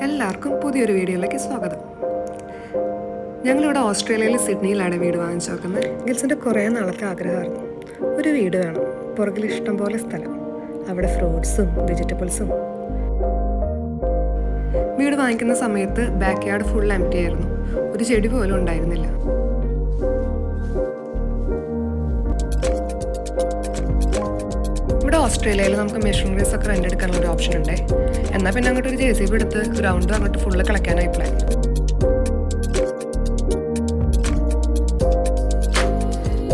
എല്ലാവർക്കും പുതിയൊരു വീഡിയോയിലേക്ക് സ്വാഗതം. ഞങ്ങളിവിടെ ഓസ്ട്രേലിയയിൽ സിഡ്നിയിലാണ് വീട് വാങ്ങിച്ചു നോക്കുന്നത്. ഗിൽസിൻ്റെ കുറേ നാളത്തെ ആഗ്രഹമായിരുന്നു, ഒരു വീട് വേണം, പുറകിൽ ഇഷ്ടം പോലെ സ്ഥലം, അവിടെ ഫ്രൂട്ട്സും വെജിറ്റബിൾസും. വീട് വാങ്ങിക്കുന്ന സമയത്ത് ബാക്ക് യാർഡ് ഫുൾ എംപ്റ്റി ആയിരുന്നു, ഒരു ചെടി പോലും ഉണ്ടായിരുന്നില്ല. ഇവിടെ ഓസ്ട്രേലിയയിൽ നമുക്ക് മെഷീനറീസ് ഒക്കെ റെൻ്റ് എടുക്കാനുള്ള ഒരു ഓപ്ഷൻ ഉണ്ട്. എന്നാൽ പിന്നെ അങ്ങോട്ട് ഒരു JCB എടുത്ത് ഗ്രൗണ്ട് അങ്ങോട്ട് ഫുള്ള് കളയ്ക്കാനായി പ്ലാൻ.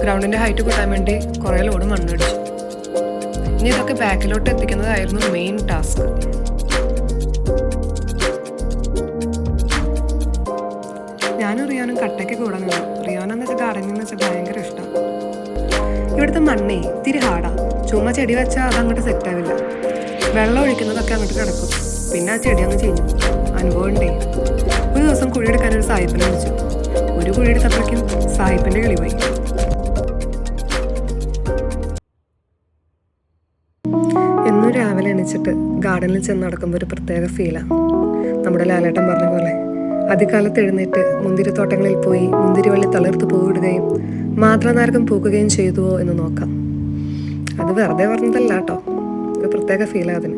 ഗ്രൗണ്ടിൻ്റെ ഹൈറ്റ് കൂട്ടാൻ വേണ്ടി കുറേ ലോഡ് മണ്ണടിച്ചു. ഇനി ഇതൊക്കെ ബാക്കിലോട്ട് എത്തിക്കുന്നതായിരുന്നു മെയിൻ ടാസ്ക്. ഞാനും റിയാനും കട്ടയ്ക്ക് കൂടെ നിന്നു. റിയാനെന്ന് വെച്ചാൽ ഗാർഡനിങ് എന്ന് വെച്ചാൽ ഭയങ്കര ഇഷ്ടമാണ്. ഇവിടുത്തെ മണ്ണേ ഇത്തിരി ഹാർഡാ. ചുമ്മാ ചെടി വെച്ചാൽ അതങ്ങോട്ട് സെറ്റാവില്ല. വെള്ളം ഒഴിക്കുന്നതൊക്കെ അങ്ങോട്ട് കിടക്കും, പിന്നെ ആ ചെടി അങ്ങ് ചെയ്യും. അനുഭവം ഉണ്ടേ. ഒരു ദിവസം കുഴിയെടുക്കാൻ ഒരു സായിപ്പിനെ വിളിച്ചു. ഒരു കുഴിയെടുത്തപ്പോഴേക്കും സായിപ്പിൻ്റെ കിളി പോയി. എന്നും രാവിലെ എണീച്ചിട്ട് ഗാർഡനിൽ ചെന്ന് നടക്കുമ്പോൾ ഒരു പ്രത്യേക ഫീലാണ്. നമ്മുടെ ലാലേട്ടൻ പറഞ്ഞ പോലെ അതികാലത്ത് എഴുന്നേറ്റ് മുന്തിരിത്തോട്ടങ്ങളിൽ പോയി മുന്തിരിവള്ളി തളിർത്ത് പൂവിടുകയും മാതളനാരകം പൂക്കുകയും ചെയ്തുവോ എന്ന് നോക്കാം. അത് വെറുതെ പറഞ്ഞതല്ല കേട്ടോ, ഒരു പ്രത്യേക ഫീലാണ് അതിന്.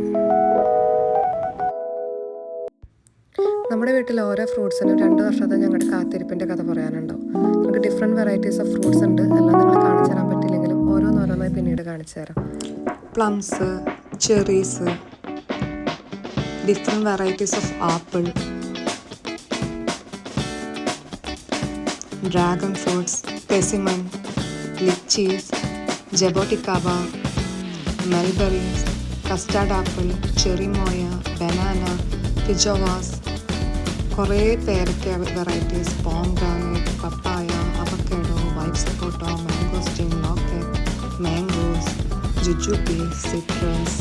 നമ്മുടെ വീട്ടിൽ ഓരോ ഫ്രൂട്ട്സിനും 2 വർഷത്തെ ഞങ്ങളുടെ കാത്തിരിപ്പിൻ്റെ കഥ പറയാനുണ്ടാവും. നമുക്ക് ഡിഫറെൻറ്റ് വെറൈറ്റീസ് ഓഫ് ഫ്രൂട്ട്സ് ഉണ്ട്. എല്ലാം നിങ്ങൾ കാണിച്ചു തരാൻ പറ്റില്ലെങ്കിലും ഓരോന്നോരോന്നായി പിന്നീട് കാണിച്ചു തരാം. Plums, cherries, different varieties of apple, dragon fruits, persimmon, lychees, jaboticaba, mulberries, custard apple, cherimoya, banana, feijoas, കുറേ പേരക്ക varieties, pomegranate, papaya, avocado, white sapote, mangosteen, loquat, mangoes, jujube, citrus,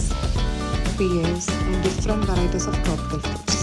pears and different varieties of tropical fruits.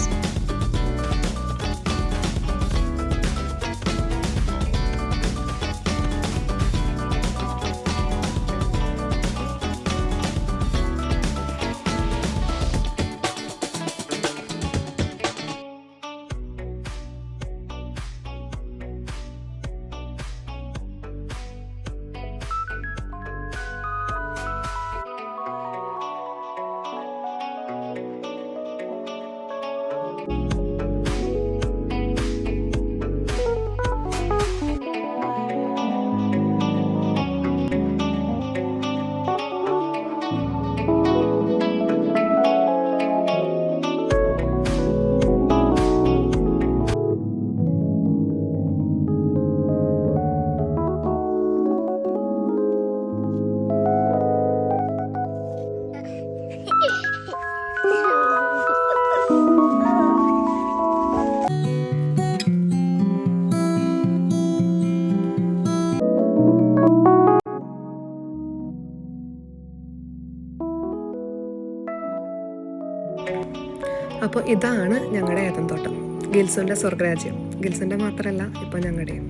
അപ്പോൾ ഇതാണ് ഞങ്ങളുടെ ഏതൻ തോട്ടം, ഗിൽസിൻ്റെ സ്വർഗരാജ്യം. ഗിൽസിൻ്റെ മാത്രമല്ല, ഇപ്പോൾ ഞങ്ങളുടെയും.